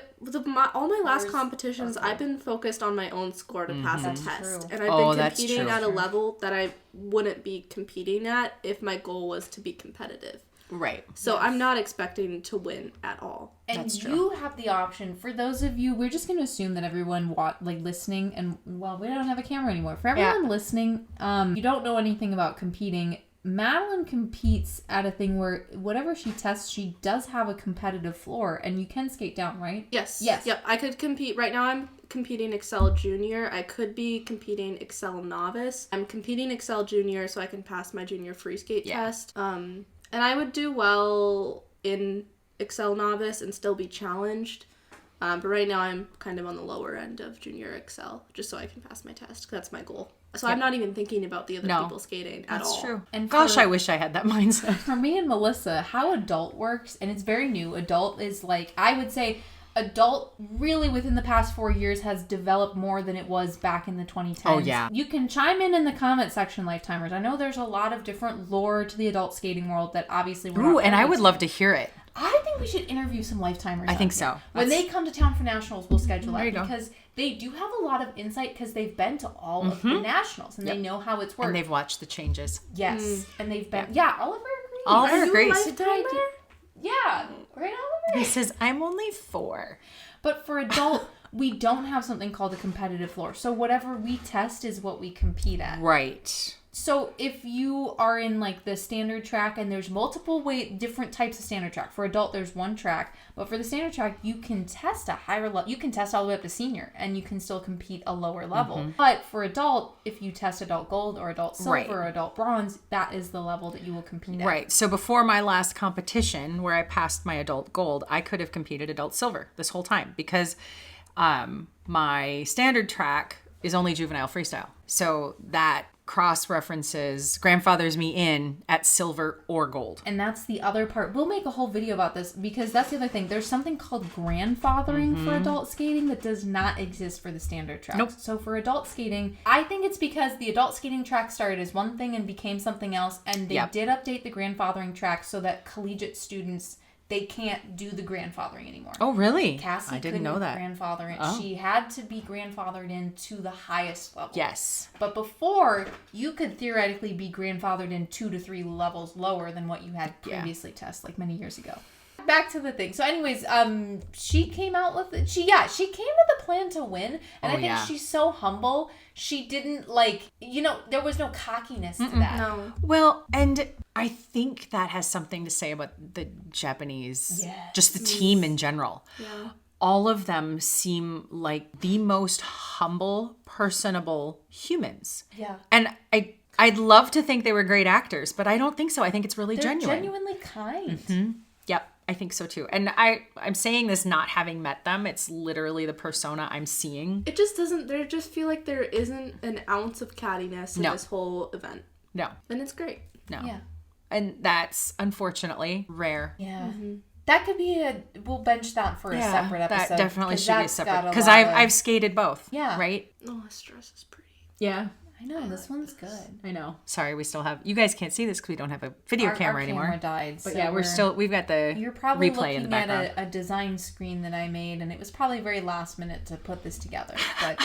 All my last competitions, I've been focused on my own score to pass a test, true. and I've been that's competing true. at a level that I wouldn't be competing at if my goal was to be competitive. Right. So I'm not expecting to win at all. And That's true. you have the option, for those of you, we're just going to assume that everyone listening, and well, we don't have a camera anymore. For everyone listening, you don't know anything about competing. Madeline competes at a thing where whatever she tests, she does have a competitive floor, and you can skate down, right? Yes. Yes. Yep. I could compete. Right now I'm competing Excel Junior. I could be competing Excel Novice. I'm competing Excel Junior so I can pass my Junior free skate test. And I would do well in Excel Novice and still be challenged. But right now I'm kind of on the lower end of Junior Excel, just so I can pass my test. That's my goal. So I'm not even thinking about the other people skating at all. That's true. And Gosh, I wish I had that mindset. For me and Melissa, how adult works, and it's very new. Adult is like, I would say, adult really within the past 4 years has developed more than it was back in the 2010s. Oh, yeah. You can chime in the comment section, Lifetimers. I know there's a lot of different lore to the adult skating world that obviously we're not Ooh, and I privy would to. love to hear it. I think we should interview some Lifetimers. I think out here. so. When they come to town for nationals, we'll schedule There that you go. because they do have a lot of insight because they've been to all of the nationals and they know how it's worked. And they've watched the changes. Yes, and they've been. Oliver agrees. Oliver Are you a agrees. lifetimer? Yeah, right, Oliver. He says, I'm only 4. But for adult, we don't have something called a competitive floor. So whatever we test is what we compete at. Right. So if you are in like the standard track, and there's multiple different types of standard track. For adult, there's one track, but for the standard track, you can test a higher level. You can test all the way up to senior, and you can still compete a lower level. But for adult, if you test adult gold or adult silver or adult bronze, that is the level that you will compete at. Right. So before my last competition, where I passed my adult gold, I could have competed adult silver this whole time because my standard track is only juvenile freestyle. So that cross-references, grandfathers me in at silver or gold. And that's the other part. We'll make a whole video about this because that's the other thing. There's something called grandfathering for adult skating that does not exist for the standard tracks. Nope. So for adult skating, I think it's because the adult skating track started as one thing and became something else, and they did update the grandfathering track so that collegiate students, they can't do the grandfathering anymore. Oh, really? Cassie I didn't couldn't know that. grandfather it. Oh. She had to be grandfathered in to the highest level. Yes. But before, you could theoretically be grandfathered in 2 to 3 levels lower than what you had previously tested, like many years ago. Back to the thing. So anyways, she came out with it. She came with a plan to win. And I think she's so humble. She didn't there was no cockiness to that. No. Well, and I think that has something to say about the Japanese, just the team in general. Yeah. All of them seem like the most humble, personable humans. Yeah. And I'd love to think they were great actors, but I don't think so. I think it's really They're genuine. genuinely kind. Yep, I think so too. And I'm saying this not having met them. It's literally the persona I'm seeing. It just doesn't. There just feel like there isn't an ounce of cattiness in No. this whole event, No, and it's great. no. Yeah. And that's unfortunately rare. Yeah. That could be we'll bench that for a separate episode. That definitely 'cause should be a that's separate, got a because lot of- I've skated both. Yeah. Right? Oh, this dress is pretty. Yeah. I know, this one's good. I know. Sorry, we still have, you guys can't see this because we don't have a video camera anymore. Our camera died. But so yeah, we've got the You're probably replay in the looking background. at a design screen that I made, and it was probably very last minute to put this together. But,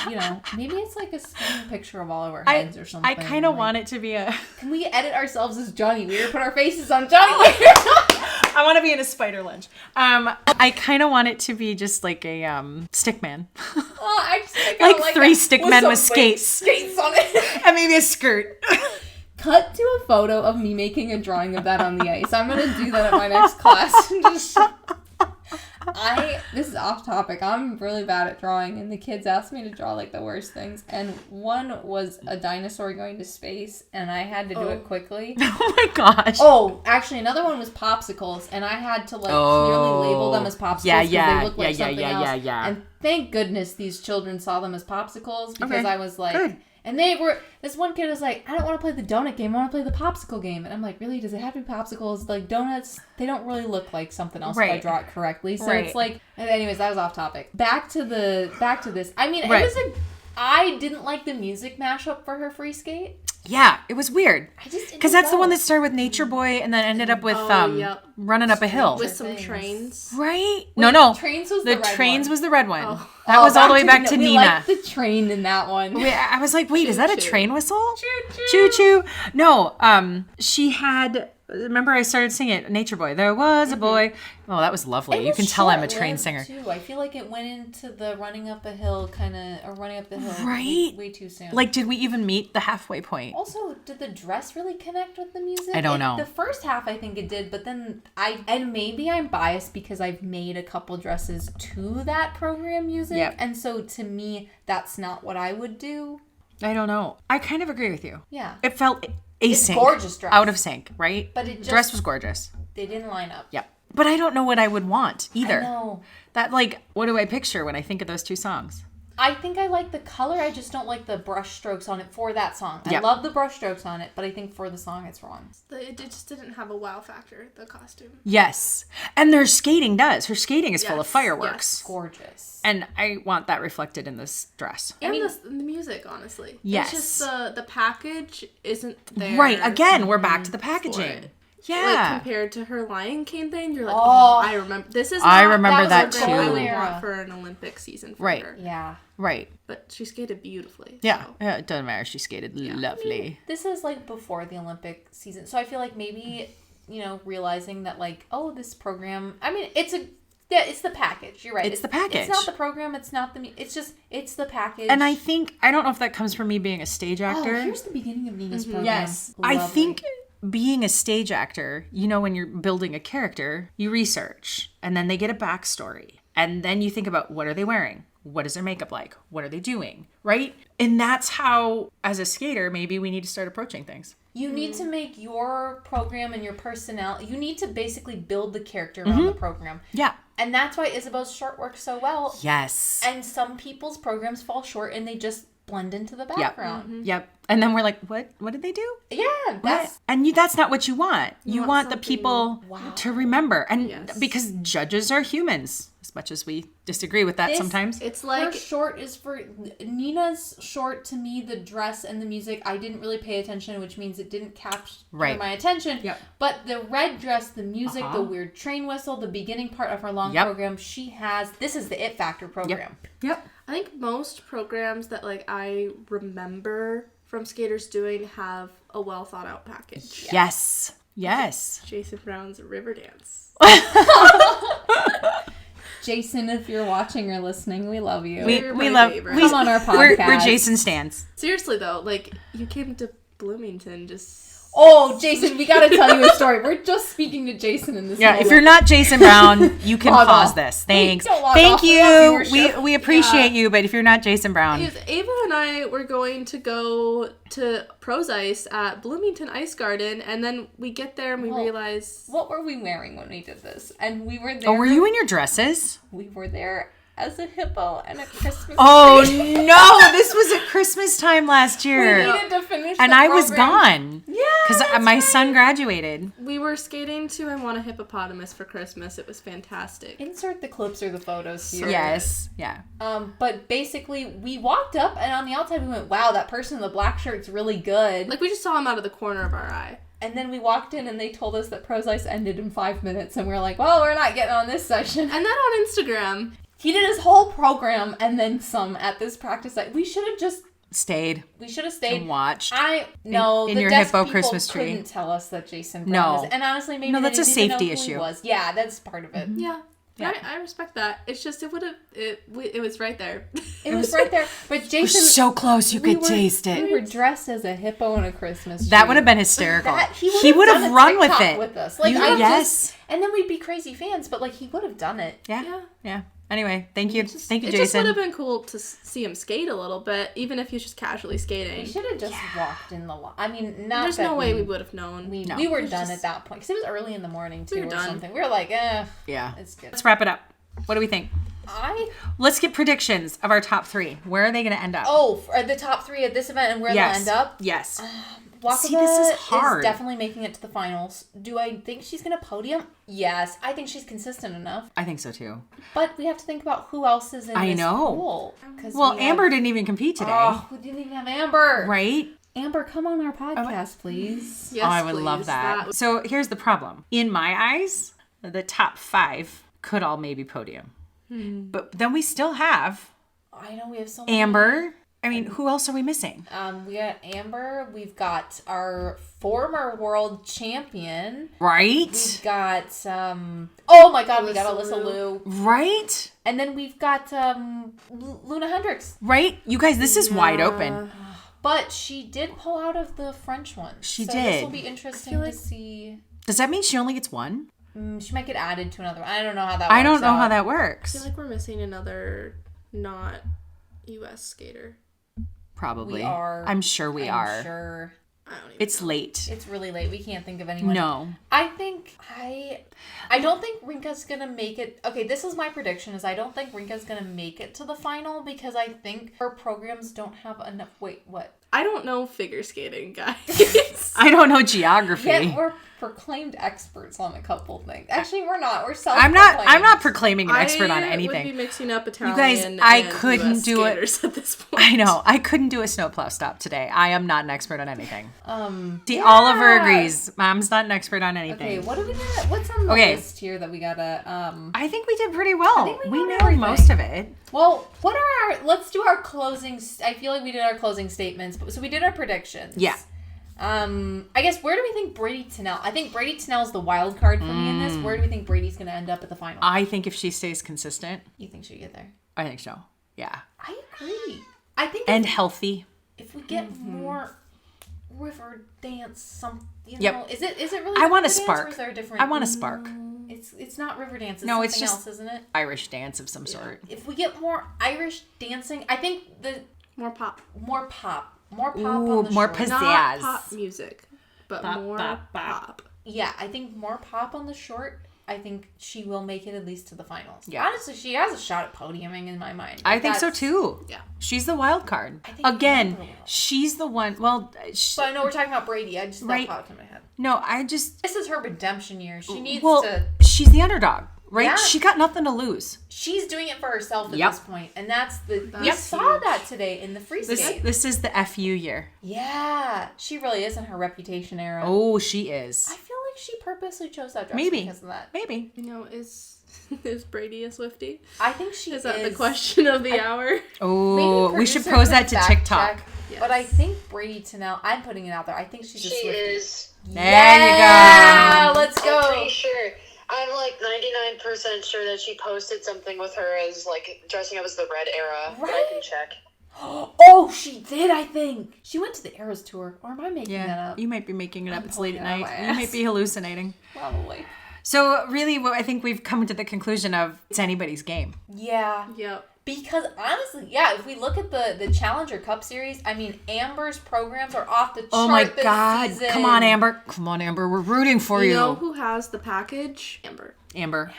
maybe it's like a screen picture of all of our heads or something. I kind of want it to be a, Can we edit ourselves as Johnny Weir? Put our faces on Johnny Weir? I want to be in a spider lunch. I kind of want it to be just like a stick man. Oh, I just think Like I 3 that. stick With men some with big skates. Skates on it. And maybe a skirt. Cut to a photo of me making a drawing of that on the ice. I'm going to do that at my next class. This is off topic. I'm really bad at drawing, and the kids asked me to draw like the worst things. And one was a dinosaur going to space, and I had to do it quickly. Oh my gosh. Oh, actually, another one was popsicles, and I had to clearly label them as popsicles because they looked like something else. And thank goodness these children saw them as popsicles because I was like. Good. And this one kid was like, I don't want to play the donut game, I want to play the popsicle game. And I'm like, really? Does it have to be popsicles? Like, donuts, they don't really look like something else if I draw it correctly. So it's like, and anyways, that was off topic. Back to this. I mean, I didn't like the music mashup for her free skate. Yeah, it was weird. Because that's the one that that started with Nature Boy and then ended up with running up a hill. With some trains. Right? No. Trains was the the red trains one. was the red one. That was all the way back to we Nina. liked the train in that one. I was like, wait, is that a train whistle? Choo-choo. Choo-choo. No, she had... Remember I started singing it, Nature Boy. There was a boy. Oh, that was lovely. You can tell I'm a train singer. Too. I feel like it went into the running up a hill running up the hill right? way too soon. Like, did we even meet the halfway point? Also, did the dress really connect with the music? I don't know. The first half, I think it did, but then and maybe I'm biased because I've made a couple dresses to that program music. Yep. And so to me, that's not what I would do. I don't know. I kind of agree with you. Yeah. It felt async. Gorgeous dress. Out of sync, right? But it just, dress was gorgeous. They didn't line up. Yep. But I don't know what I would want either. I know. That, what do I picture when I think of those two songs? I think I like the color. I just don't like the brush strokes on it for that song. Yep. I love the brush strokes on it, but I think for the song it's wrong. It just didn't have a wow factor, the costume. Yes. And their skating does. Her skating is full of fireworks. Yes. Gorgeous. And I want that reflected in this dress. And the music, honestly. Yes. It's just the package isn't there. Right. Again, we're back to the packaging. Yeah. Compared to her Lion King thing, you're like, I remember. This is. I remember that was a program I too. would want for an Olympic season for her. Yeah. Right. But she skated beautifully. Yeah. So. Yeah. It doesn't matter. She skated lovely. I mean, this is before the Olympic season, so I feel like maybe realizing that this program. I mean, it's the package. You're right. It's the package. It's not the program. It's not the. It's the package. And I don't know if that comes from me being a stage actor. Oh, here's the beginning of Nina's program. Yes. Lovely. I think being a stage actor, when you're building a character, you research and then they get a backstory. And then you think about what are they wearing? What is their makeup like? What are they doing? Right? And that's how, as a skater, maybe we need to start approaching things. You need to make your program and your personality. You need to basically build the character around the program. Yeah. And that's why Isabeau's short works so well. Yes. And some people's programs fall short and they just blend into the background. Yep. And then we're like, what did they do? Yeah, that's that's not what you want. You want the people Wow. to remember. And Yes. because judges are humans, as much as we disagree with that sometimes. It's her like short is for Nina's short. To me, the dress and the music, I didn't really pay attention, which means it didn't capture my attention. Yep. But the red dress, the music, the weird train whistle, the beginning part of her long program, this is the it factor program. Yep. I think most programs that I remember from skaters doing have a well thought out package. Yes. Jason Brown's Riverdance. Jason, if you're watching or listening, we love you. We You're my love. favorite. Come on our podcast. We're Jason stans. Seriously though, you came to Bloomington just. Oh, Jason, we gotta tell you a story. We're just speaking to Jason in this moment. If you're not Jason Brown, you can Log pause off. this. Thanks. Don't log Thank off. We love you. viewership. We appreciate you, but if you're not Jason Brown, Ava and I were going to go to Pros Ice at Bloomington Ice Garden, and then we get there and we realize... What were we wearing when we did this? And we were there... were you in your dresses? We were there as a hippo and a Christmas Oh tree. no! This was at Christmas time last year, We needed to finish and the I was program. gone. Yeah, because my son graduated. We were skating to I Want a Hippopotamus for Christmas. It was fantastic. Insert the clips or the photos here. Yes. Yeah. But basically, we walked up, and on the outside, we went, wow, that person in the black shirt's really good. We just saw him out of the corner of our eye. And then we walked in, and they told us that Pros Ice ended in 5 minutes, and we were like, well, we're not getting on this session. And then on Instagram... He did his whole program and then some at this practice site. We should have just... Stayed. We should have stayed. And watched. In your the desk hippo people Christmas tree. couldn't tell us that Jason Brown No. is... And honestly, maybe No, they that's a didn't even know safety who he issue. was. Yeah, that's part of it. Yeah. Yeah. I respect that. It's just, it was right there. It was right there. But Jason, so close you could taste it. We were dressed as a hippo in a Christmas tree. That would have been hysterical. He would have run with it with us. Like, yes. And then we'd be crazy fans, but like he would have done it. Yeah. Anyway, thank you, Jason. It just would have been cool to see him skate a little bit, even if he was just casually skating. We should have just walked in the line. I mean, not There's that no way we would have known. We were done at that point because it was early in the morning too, or something. We were like, yeah, it's good. Let's wrap it up. What do we think? Let's get predictions of our top 3. Where are they going to end up? Oh, for the top 3 at this event and where they'll end up? Yes. Wakaba See, this is hard. definitely making it to the finals. Do I think she's going to podium? Yes. I think she's consistent enough. I think so too. But we have to think about who else is in this pool. Well, Amber didn't even compete today. Oh, we didn't even have Amber. Right? Amber, come on our podcast, please. Yes, I would love that. So here's the problem. In my eyes, the top 5 could all maybe podium. But then we still have I know we have so many. Amber. I mean, who else are we missing? We got Amber. We've got our former world champion. Right? We've got oh my god, we got Alyssa Liu. Right? And then we've got Luna Hendricks. Right? You guys, this is wide open. But she did pull out of the French one. She so did. This will be interesting to see. Does that mean she only gets 1? She might get added to another one. I don't know how that works. I don't know how that works. I feel like we're missing another not U.S. skater. Probably. We are. I'm sure we are. I'm sure. I don't even It's know. late. It's really late. We can't think of anyone. No. I think I don't think Rinka's gonna make it. Okay, this is my prediction: is I don't think Rinka's gonna make it to the final because I think her programs don't have enough. Wait, what? I don't know figure skating, guys. I don't know geography. Yet we're proclaimed experts on a couple things. Actually, we're not. We're self. I'm not proclaiming an expert on anything. I would be mixing up Italian. You guys, I and couldn't US do it skaters at this point. I know. I couldn't do a snowplow stop today. I am not an expert on anything. See, Oliver agrees. Mom's not an expert on anything. Okay, what do we got? What's on the list here that we gotta? I think we did pretty well. we know got everything. most of it. Well, what are our? Let's do our closing. I feel like we did our closing statements. So we did our predictions. Yeah. I guess where do we think Bradie Tennell? I think Bradie Tennell is the wild card for me in this. Where do we think Bradie's going to end up at the final? I think if she stays consistent. You think she'll get there? I think so. Yeah. I agree. I think And healthy. if we get more river dance, you know, Yep. is it really? I want a river dance, spark. Or is there a different? I want a spark. It's not river dance. It's No, something it's just else, isn't it? Irish dance of some sort. If we get more Irish dancing, I think More pop. more pop Ooh, on the more short. pizzazz. Not pop music, but Pop, more pop, pop. pop. Yeah, I think more pop on the short. I think she will make it at least to the finals. Yeah. Honestly, she has a shot at podiuming in my mind. I think so too. Yeah. She's the wild card. I think Again, Amber will. she's the one. Well, So I know we're talking about Bradie. I just Right. that popped in my head. no, I just. This is her redemption year. She needs Well, to. she's the underdog, right? Yeah. She got nothing to lose. She's doing it for herself at Yep. this point, and that's the. We That's saw huge. that today in the free skate. This is the FU year. Yeah, she really is in her reputation era. Oh, she is. I feel like she purposely chose that dress Maybe. because of that. Maybe. You know, is Bradie a Swiftie? I think she Is that the question of the hour? Oh, Maybe we should producer pose that could to fact TikTok. check, Yes. But I think Bradie Tennell, I'm putting it out there. I think she's a She Swiftie. is. There Yeah, you go. let's I'm go. pretty sure. I'm like 99% sure that she posted something with her as like dressing up as the Red Era. But I Right? can check. Oh, she did, I think. She went to the Eras tour. Or am I making that Yeah, up? you might be making it up. It's late at pulling it out night. my You might ass. be hallucinating. Probably. So really, what I think we've come to the conclusion of it's anybody's game. Yeah. Yep. Because honestly, yeah, if we look at the Challenger Cup Series, I mean, Amber's programs are off the chart Oh my this God! season. Come on, Amber. Come on, Amber. We're rooting for You you. know who has the package? Amber. Amber.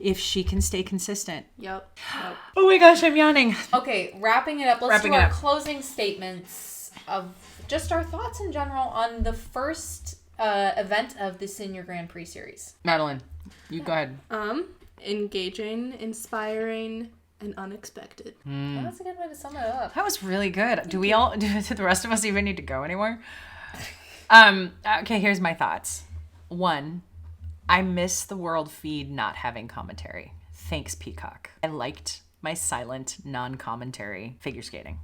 If she can stay consistent. Yep. Oh my gosh, I'm yawning. Okay, wrapping it up, let's Wrapping do it our up. closing statements of just our thoughts in general on the first event of the Senior Grand Prix Series. Madeline, you go ahead. Engaging, inspiring, and unexpected. Mm. That's a good way to sum it up. That was really good. Do the rest of us even need to go anywhere? Okay, here's my thoughts. 1, I miss the world feed not having commentary. Thanks, Peacock. I liked my silent, non-commentary figure skating.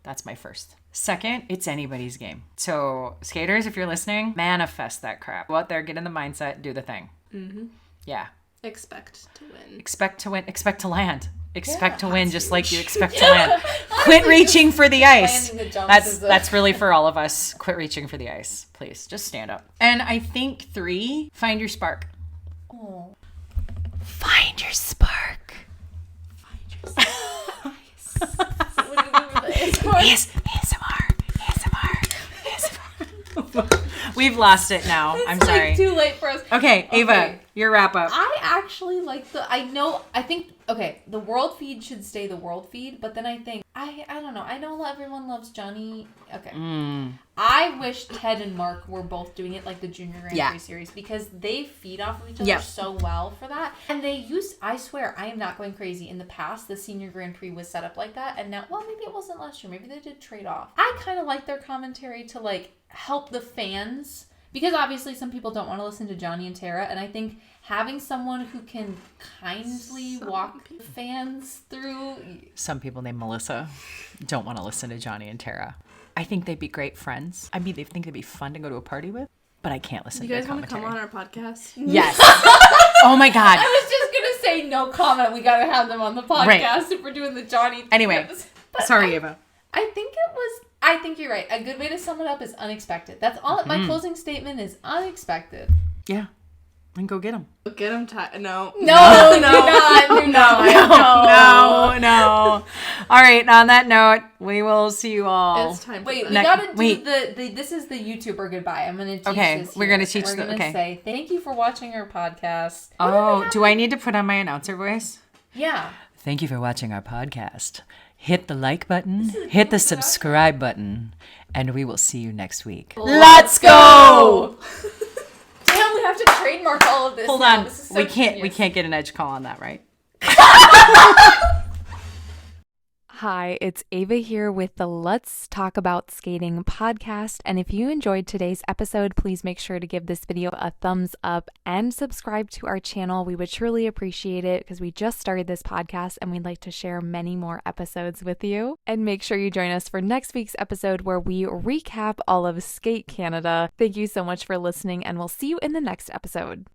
That's my first. Second, it's anybody's game. So, skaters, if you're listening, manifest that crap. Go out there, get in the mindset, do the thing. Mm-hmm. Yeah. Expect to win. Expect to win. Expect to land. expect to win just like you expect to win. Quit reaching for the ice. Landing the jumps That's really for all of us. Quit reaching for the ice. Please, just stand up. And I think 3, find your spark. Oh. Find your spark. What do you do with the ASMR. We've lost it now. I'm sorry. Like too late for us. Okay, Ava, Okay. your wrap up. I actually like the world feed should stay the world feed, but then I think, I don't know. I know everyone loves Johnny. Okay. I wish Ted and Mark were both doing it like the Junior Grand Prix series because they feed off of each other so well for that. And I swear, I am not going crazy. In the past, the Senior Grand Prix was set up like that. And now, well, maybe it wasn't last year. Maybe they did trade off. I kind of like their commentary to like help the fans because obviously some people don't want to listen to Johnny and Tara. And I think having someone who can kindly walk fans through. Some people named Melissa don't want to listen to Johnny and Tara. I think they'd be great friends. I mean, they think they'd be fun to go to a party with, but I can't listen to their commentary. You guys want to come on our podcast? Yes. Oh my God. I was just going to say no comment. We got to have them on the podcast if we're doing the Johnny. Anyway, sorry, Ava. I think you're right. A good way to sum it up is unexpected. That's all. My closing statement is unexpected. Yeah. And go get them. Get him No. Do not. No. All right. On that note, we will see you all. It's time. Wait, we gotta do the. This is the YouTuber goodbye. I'm gonna teach this. We're gonna teach We're gonna say thank you for watching our podcast. Oh, do I need to put on my announcer voice? Yeah. Thank you for watching our podcast. Hit the like button, hit the subscribe button, and we will see you next week. Let's go! Damn, we have to trademark all of this. Hold now. on. This is so We can't genius. get an edge call on that, right? Hi, it's Ava here with the Let's Talk About Skating podcast. And if you enjoyed today's episode, please make sure to give this video a thumbs up and subscribe to our channel. We would truly appreciate it because we just started this podcast and we'd like to share many more episodes with you. And make sure you join us for next week's episode where we recap all of Skate Canada. Thank you so much for listening and we'll see you in the next episode.